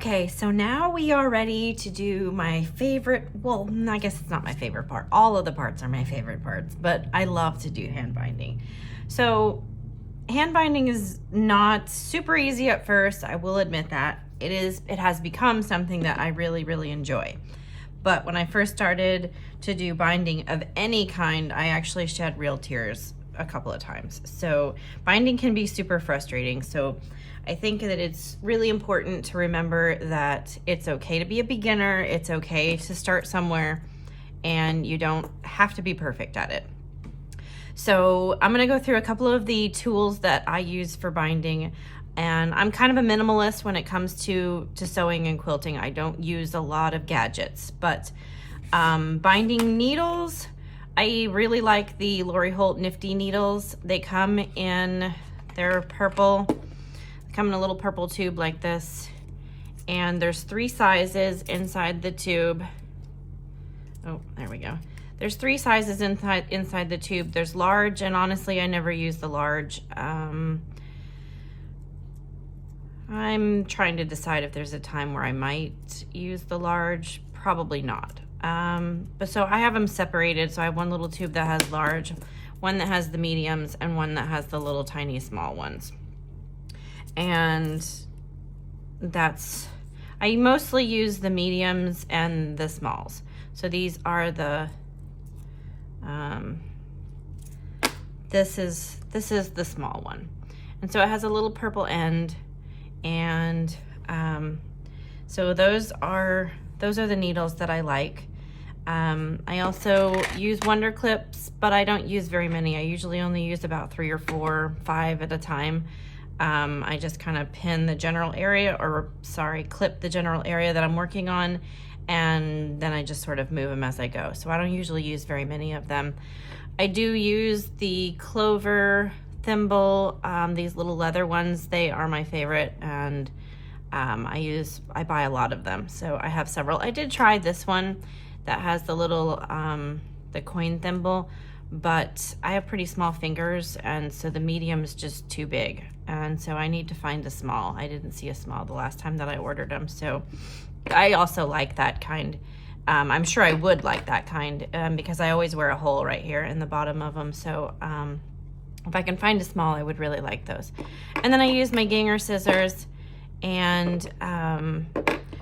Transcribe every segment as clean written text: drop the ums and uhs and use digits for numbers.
Okay, so now we are ready to do my favorite, well, I guess it's not my favorite part. All of the parts are my favorite parts, but I love to do hand binding. So hand binding is not super easy at first, I will admit that. It has become something that I really, really enjoy. But when I first started to do binding of any kind, I actually shed real tears a couple of times. So binding can be super frustrating. So I think that it's really important to remember that it's okay to be a beginner, it's okay to start somewhere, and you don't have to be perfect at it. So I'm gonna go through a couple of the tools that I use for binding, and I'm kind of a minimalist when it comes to sewing and quilting. I don't use a lot of gadgets, but binding needles, I really like the Lori Holt Nifty needles. They come in, they're purple, come in a little purple tube like this, and there's 3 sizes inside the tube. Oh, there we go. There's 3 sizes inside the tube. There's large, and honestly, I never use the large. I'm trying to decide if there's a time where I might use the large. Probably not. But so I have them separated. So I have one little tube that has large, one that has the mediums, and one that has the little tiny small ones. And I mostly use the mediums and the smalls. So these are the, this is the small one. And so it has a little purple end, and so those are the needles that I like. I also use Wonder Clips, but I don't use very many. I usually only use about 3 or 4, 5 at a time. I just kind of pin the general area, clip the general area that I'm working on, and then I just sort of move them as I go. So I don't usually use very many of them. I do use the Clover thimble, these little leather ones. They are my favorite, and I buy a lot of them. So I have several. I did try this one that has the little, the coin thimble, but I have pretty small fingers, and so the medium is just too big. And so I need to find a small. I didn't see a small the last time that I ordered them. So I also like that kind. I'm sure I would like that kind because I always wear a hole right here in the bottom of them. So if I can find a small, I would really like those. And then I use my Ganger scissors and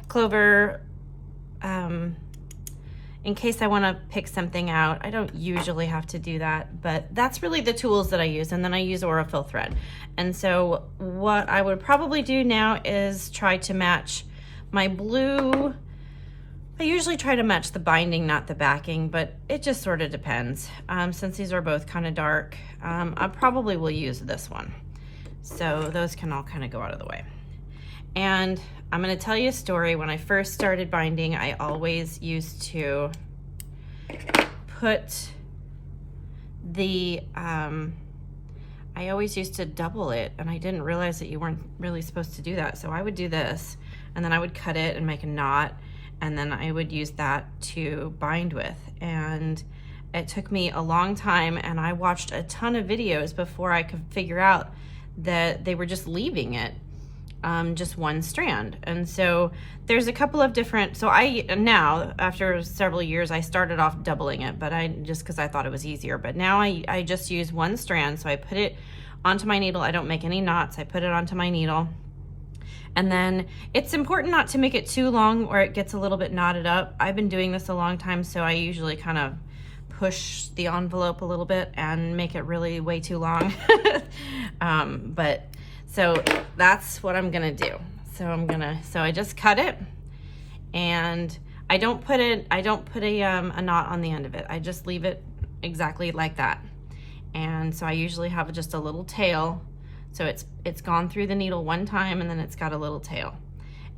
Clover, in case I want to pick something out. I don't usually have to do that, but that's really the tools that I use. And then I use Aurifil thread. And so what I would probably do now is try to match my blue. I usually try to match the binding, not the backing, but it just sort of depends. Since these are both kind of dark, I probably will use this one. So those can all kind of go out of the way. And I'm going to tell you a story. When I first started binding, I always used to put the, I always used to double it, and I didn't realize that you weren't really supposed to do that. So I would do this, and then I would cut it and make a knot, and then I would use that to bind with. And it took me a long time, and I watched a ton of videos before I could figure out that they were just leaving it just one strand. And so there's a couple of different, so now after several years, I started off doubling it, but just because I thought it was easier. But now I just use one strand. So I put it onto my needle. I don't make any knots. I put it onto my needle. And then it's important not to make it too long or it gets a little bit knotted up. I've been doing this a long time, so I usually kind of push the envelope a little bit and make it really way too long. So that's what I'm gonna do. So I just cut it, and I don't put a knot on the end of it. I just leave it exactly like that. And so I usually have just a little tail. So it's gone through the needle one time, and then it's got a little tail.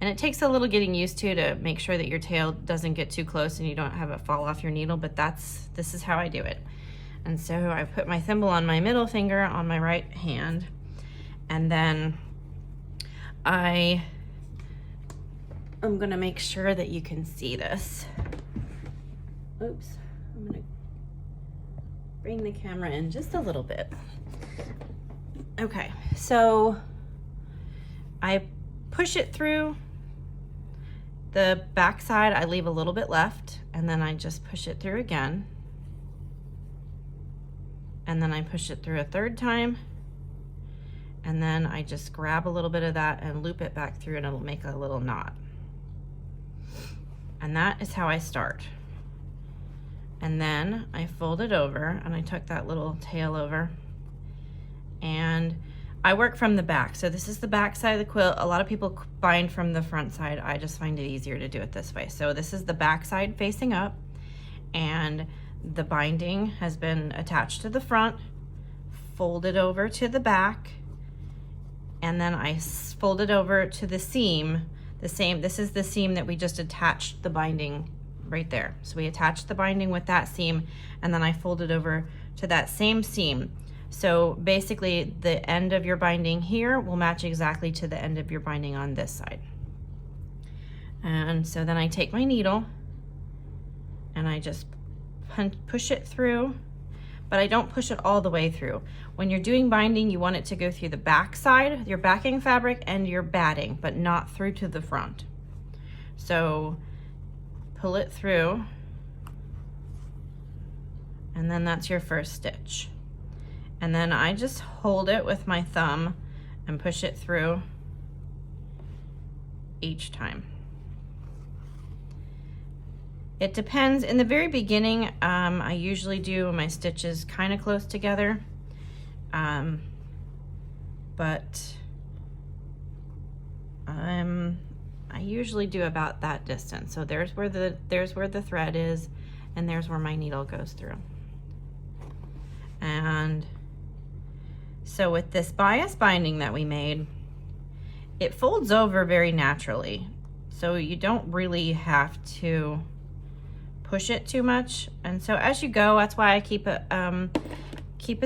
And it takes a little getting used to make sure that your tail doesn't get too close and you don't have it fall off your needle, but this is how I do it. And so I put my thimble on my middle finger on my right hand, and then I'm gonna make sure that you can see this. Oops, I'm gonna bring the camera in just a little bit. Okay, so I push it through The back side, I leave a little bit left, and then I just push it through again. And then I push it through a third time. And then I just grab a little bit of that and loop it back through, and it'll make a little knot. And that is how I start. And then I fold it over, and I tuck that little tail over, and I work from the back. So this is the back side of the quilt. A lot of people bind from the front side. I just find it easier to do it this way. So this is the back side facing up, and the binding has been attached to the front, folded over to the back, and then I fold it over to the seam. This is the seam that we just attached the binding right there. So we attached the binding with that seam, and then I fold it over to that same seam. So basically the end of your binding here will match exactly to the end of your binding on this side. And so then I take my needle and I just push it through, but I don't push it all the way through. When you're doing binding, you want it to go through the back side, your backing fabric, and your batting, but not through to the front. So pull it through, and then that's your first stitch. And then I just hold it with my thumb and push it through each time. It depends. In the very beginning, I usually do my stitches kind of close together, but I usually do about that distance. So there's where the thread is, and there's where my needle goes through. And so with this bias binding that we made, it folds over very naturally. So you don't really have to push it too much. And so as you go, that's why I keep a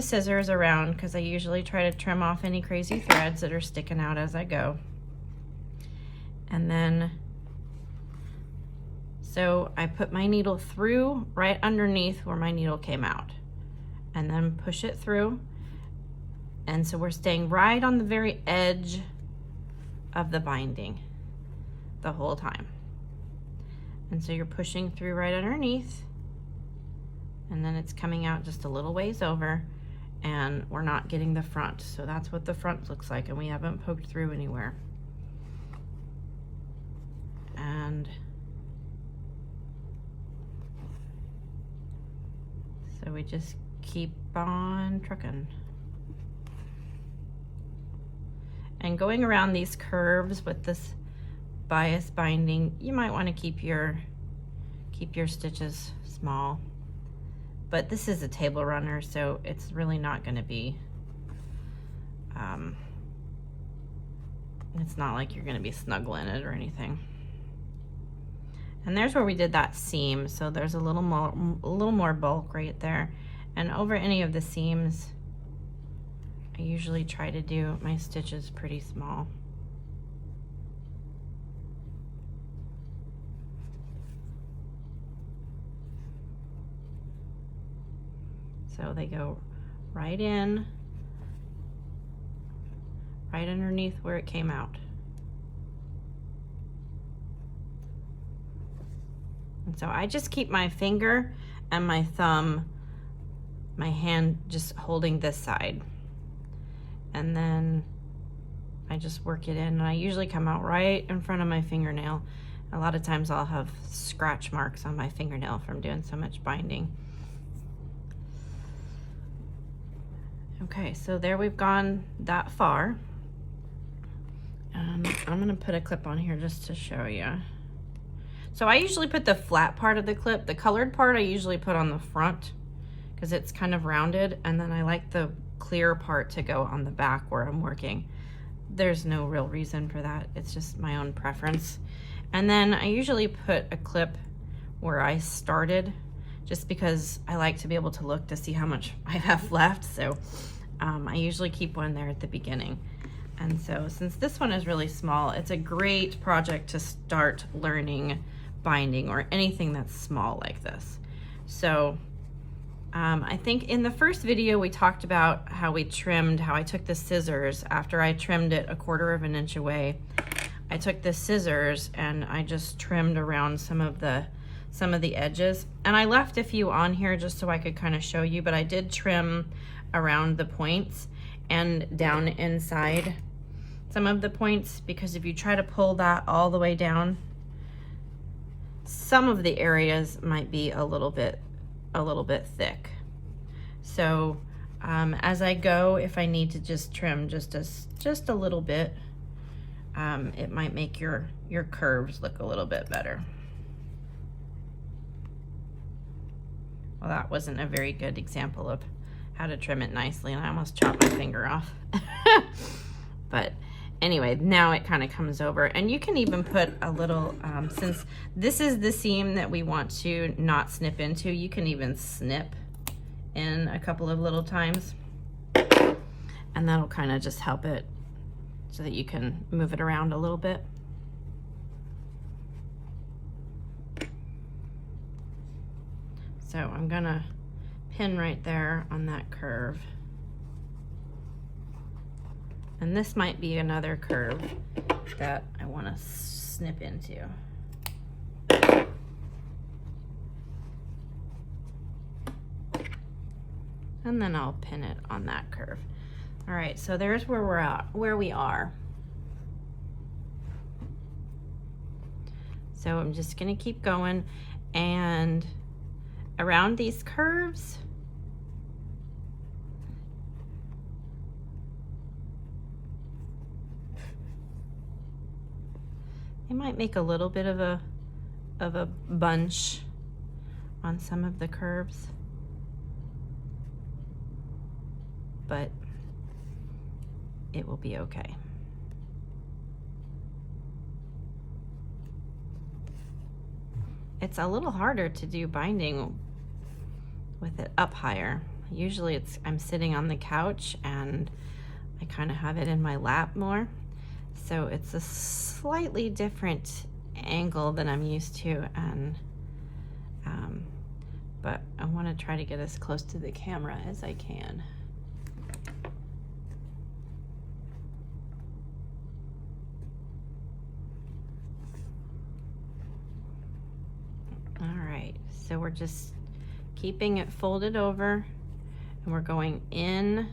scissors around, because I usually try to trim off any crazy threads that are sticking out as I go. And then, so I put my needle through right underneath where my needle came out, and then push it through. And so we're staying right on the very edge of the binding the whole time. And so you're pushing through right underneath, and then it's coming out just a little ways over, and we're not getting the front. So that's what the front looks like, and we haven't poked through anywhere. And so we just keep on trucking. And going around these curves with this bias binding, you might want to keep your stitches small, but this is a table runner, so it's really not going to be it's not like you're going to be snuggling it or anything. And there's where we did that seam, so there's a little more bulk right there. And over any of the seams, I usually try to do my stitches pretty small. So they go right in, right underneath where it came out. And so I just keep my finger and my thumb, my hand just holding this side. And then I just work it in, and I usually come out right in front of my fingernail. A lot of times I'll have scratch marks on my fingernail from doing so much binding. Okay, so there we've gone that far. I'm gonna put a clip on here just to show you. So I usually put the flat part of the clip. The colored part I usually put on the front because it's kind of rounded, and then I like the clear part to go on the back where I'm working. There's no real reason for that. It's just my own preference. And then I usually put a clip where I started, just because I like to be able to look to see how much I have left. So I usually keep one there at the beginning. And so since this one is really small, it's a great project to start learning binding or anything that's small like this. So I think in the first video we talked about how we trimmed, how I took the scissors after I trimmed it 1/4 of an inch away. I took the scissors and I just trimmed around some of the edges, and I left a few on here just so I could kind of show you, but I did trim around the points and down inside some of the points, because if you try to pull that all the way down, some of the areas might be a little bit thick. So as I go, if I need to just trim just a little bit, it might make your curves look a little bit better. Well, that wasn't a very good example of how to trim it nicely, and I almost chopped my finger off. But anyway, now it kind of comes over, and you can even put a little, since this is the seam that we want to not snip into, you can even snip in a couple of little times, and that'll kind of just help it so that you can move it around a little bit. So I'm gonna pin right there on that curve. And this might be another curve that I wanna snip into. And then I'll pin it on that curve. All right, so there's where we're at, where we are. So I'm just gonna keep going, and around these curves, they might make a little bit of a bunch on some of the curves, but it will be okay. It's a little harder to do binding with it up higher. Usually I'm sitting on the couch and I kind of have it in my lap more. So it's a slightly different angle than I'm used to, and but I want to try to get as close to the camera as I can. All right, so we're just keeping it folded over, and we're going in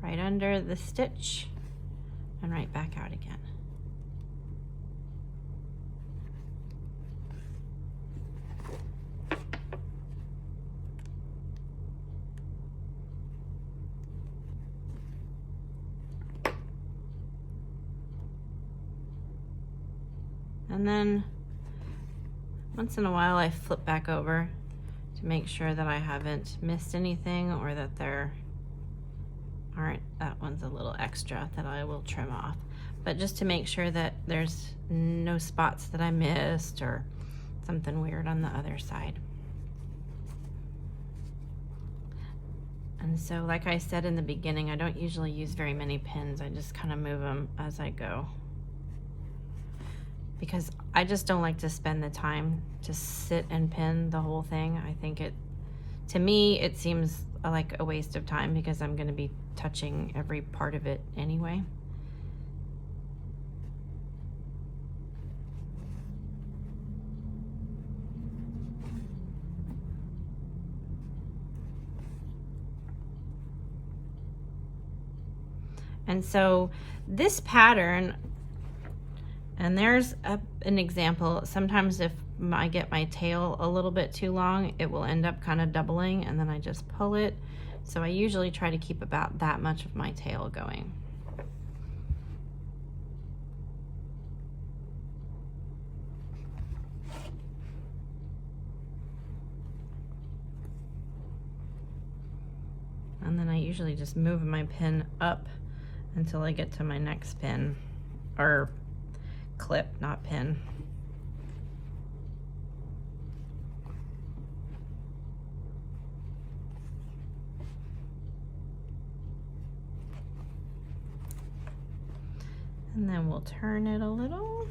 right under the stitch and right back out again. And then once in a while I flip back over to make sure that I haven't missed anything, or that there aren't, that one's a little extra that I will trim off. But just to make sure that there's no spots that I missed or something weird on the other side. And so like I said in the beginning, I don't usually use very many pins. I just kind of move them as I go, because I just don't like to spend the time to sit and pin the whole thing. I think to me, it seems like a waste of time, because I'm going to be touching every part of it anyway. And so this pattern, and there's an example, sometimes if I get my tail a little bit too long, it will end up kind of doubling, and then I just pull it. So I usually try to keep about that much of my tail going. And then I usually just move my pin up until I get to my next pin, or clip, not pin. And then we'll turn it a little.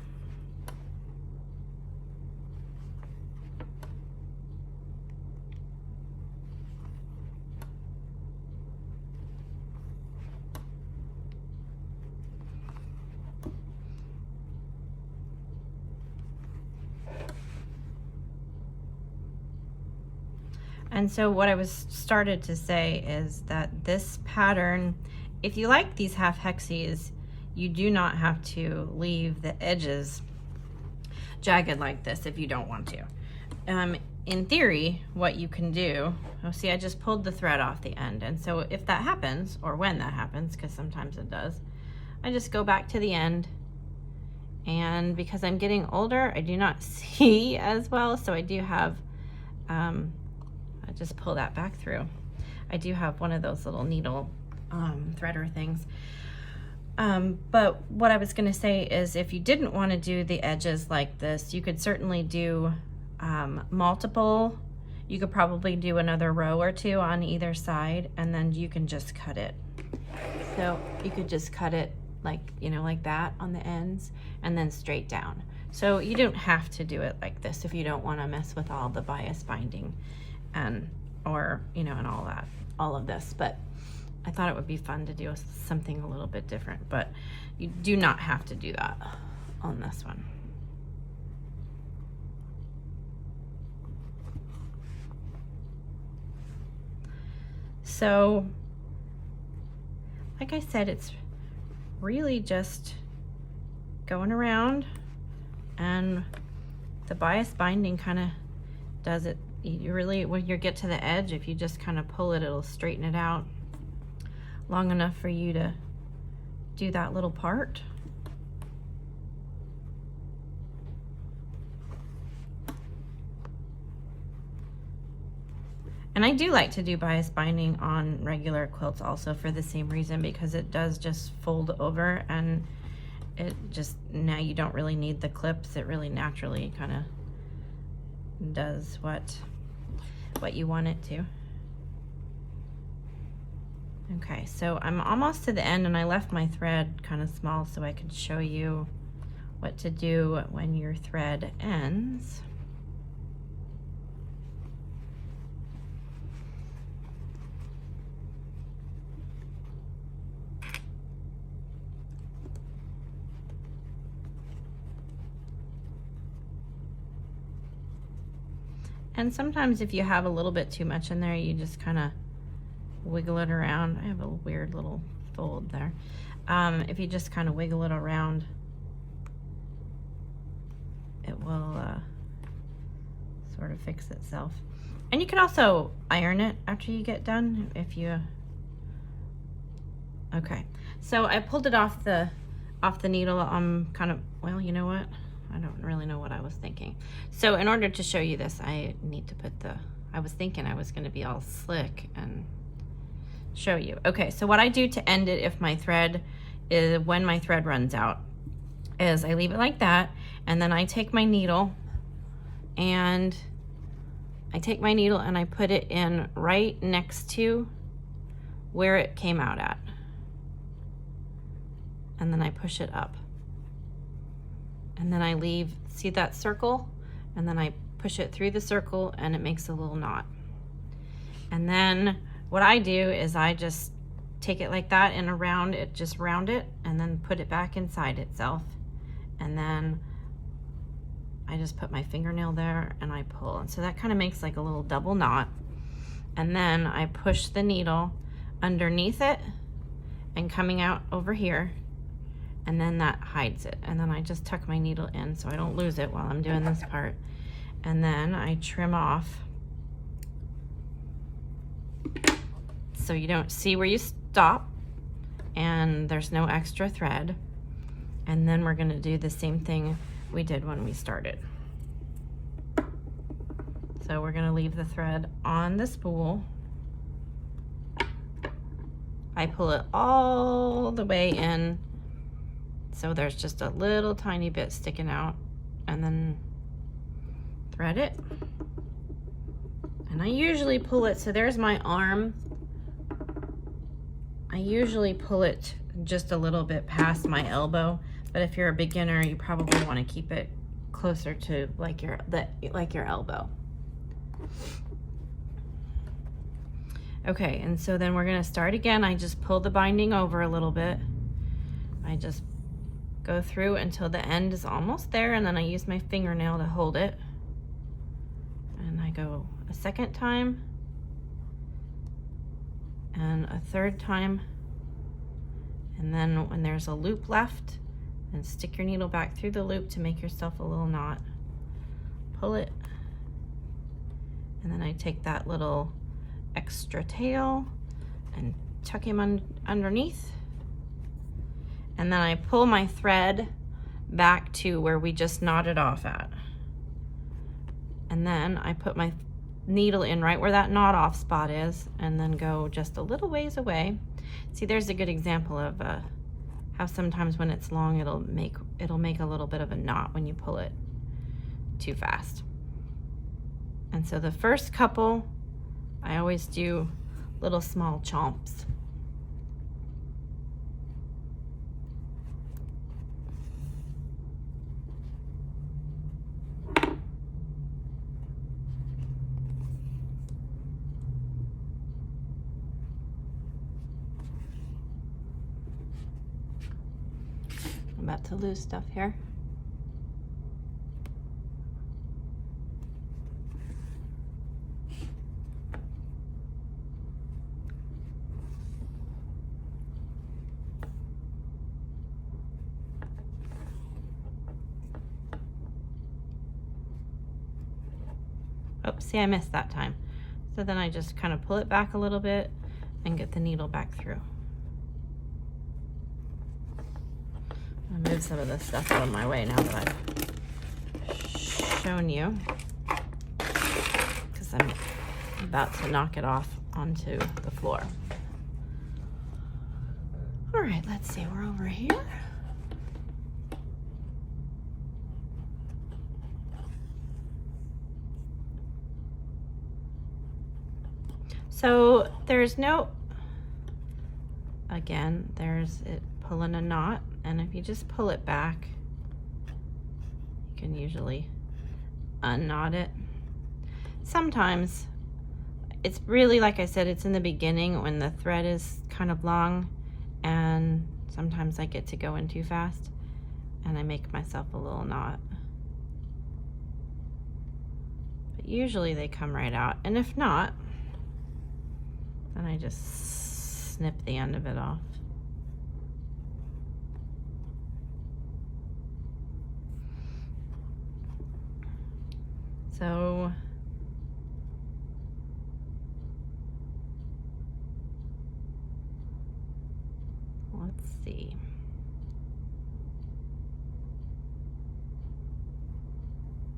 And so what I was started to say is that this pattern, if you like these half hexies, you do not have to leave the edges jagged like this if you don't want to. In theory, what you can do, oh, see, I just pulled the thread off the end. And so if that happens, or when that happens, because sometimes it does, I just go back to the end. And because I'm getting older, I do not see as well. So I do have, I just pull that back through. I do have one of those little needle threader things. But what I was gonna say is if you didn't wanna do the edges like this, you could certainly do multiple. You could probably do another row or two on either side, and then you can just cut it. So you could just cut it like, you know, like that on the ends, and then straight down. So you don't have to do it like this if you don't want to mess with all the bias binding and, or, you know, and all of this. But I thought it would be fun to do something a little bit different, but you do not have to do that on this one. So, like I said, it's really just going around, and the bias binding kind of does it. You really, when you get to the edge, if you just kind of pull it, it'll straighten it out long enough for you to do that little part. And I do like to do bias binding on regular quilts also for the same reason, because it does just fold over, and it just, now you don't really need the clips. It really naturally kind of does what you want it to. Okay, so I'm almost to the end, and I left my thread kind of small so I could show you what to do when your thread ends. And sometimes if you have a little bit too much in there, you just kind of wiggle it around. I have a weird little fold there. If you just kind of wiggle it around, it will sort of fix itself. And you can also iron it after you get done if you, okay. So I pulled it off the needle. I'm kind of, well, you know what? I don't really know what I was thinking. So in order to show you this, I need to put I was thinking I was going to be all slick and show you. Okay, so what I do to end it if my thread is, when my thread runs out, is I leave it like that, and then I take my needle and I put it in right next to where it came out at. And then I push it up. And then I leave, see that circle? And then I push it through the circle, and it makes a little knot. And then what I do is I just take it like that and around it, just round it, and then put it back inside itself. And then I just put my fingernail there and I pull. And so that kind of makes like a little double knot. And then I push the needle underneath it and coming out over here, and then that hides it. And then I just tuck my needle in so I don't lose it while I'm doing this part. And then I trim off so you don't see where you stop and there's no extra thread. And then we're gonna do the same thing we did when we started. So we're gonna leave the thread on the spool. I pull it all the way in, so there's just a little tiny bit sticking out, and then thread it. And I usually pull it, so there's my arm. I usually pull it just a little bit past my elbow, but if you're a beginner, you probably want to keep it closer to like your elbow. Okay, and so then we're gonna start again. I just pull the binding over a little bit. I just go through until the end is almost there, and then I use my fingernail to hold it. And I go a second time, and a third time. And then when there's a loop left, then stick your needle back through the loop to make yourself a little knot. Pull it, and then I take that little extra tail and tuck him underneath. And then I pull my thread back to where we just knotted off at. And then I put my needle in right where that knot off spot is, and then go just a little ways away. See, there's a good example of how sometimes when it's long, it'll make a little bit of a knot when you pull it too fast. And so the first couple, I always do little small chomps. I'm about to lose stuff here. Oh, see, I missed that time. So then I just kind of pull it back a little bit and get the needle back through. I'll move some of this stuff out of my way now that I've shown you, because I'm about to knock it off onto the floor. All right, let's see, we're over here. So there's no, again, there's it pulling a knot, and if you just pull it back, you can usually unknot it. Sometimes it's really, like I said, it's in the beginning when the thread is kind of long, and sometimes I get to go in too fast and I make myself a little knot. But usually they come right out, and if not, then I just snip the end of it off. So let's see.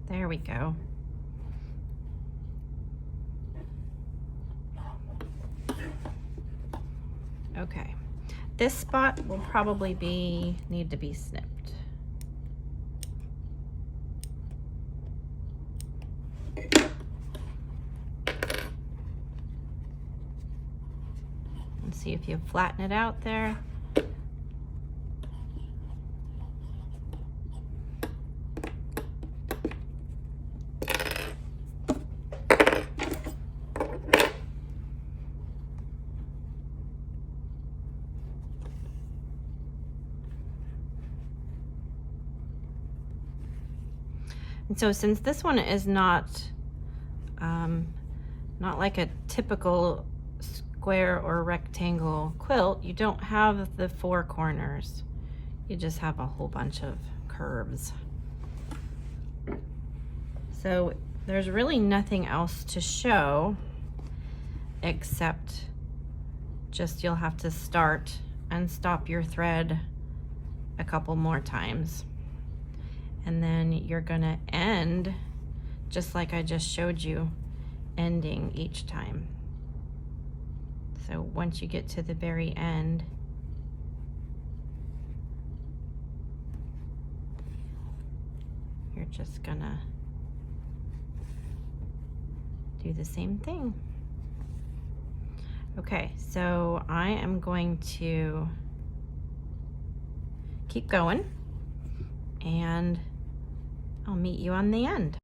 There we go. Okay, this spot will probably need to be snipped. And see if you flatten it out there. And so since this one is not like a typical square or rectangle quilt, you don't have the 4 corners. You just have a whole bunch of curves. So there's really nothing else to show except just you'll have to start and stop your thread a couple more times. And then you're gonna end just like I just showed you, ending each time. So once you get to the very end, you're just gonna do the same thing. Okay, so I am going to keep going, and I'll meet you on the end.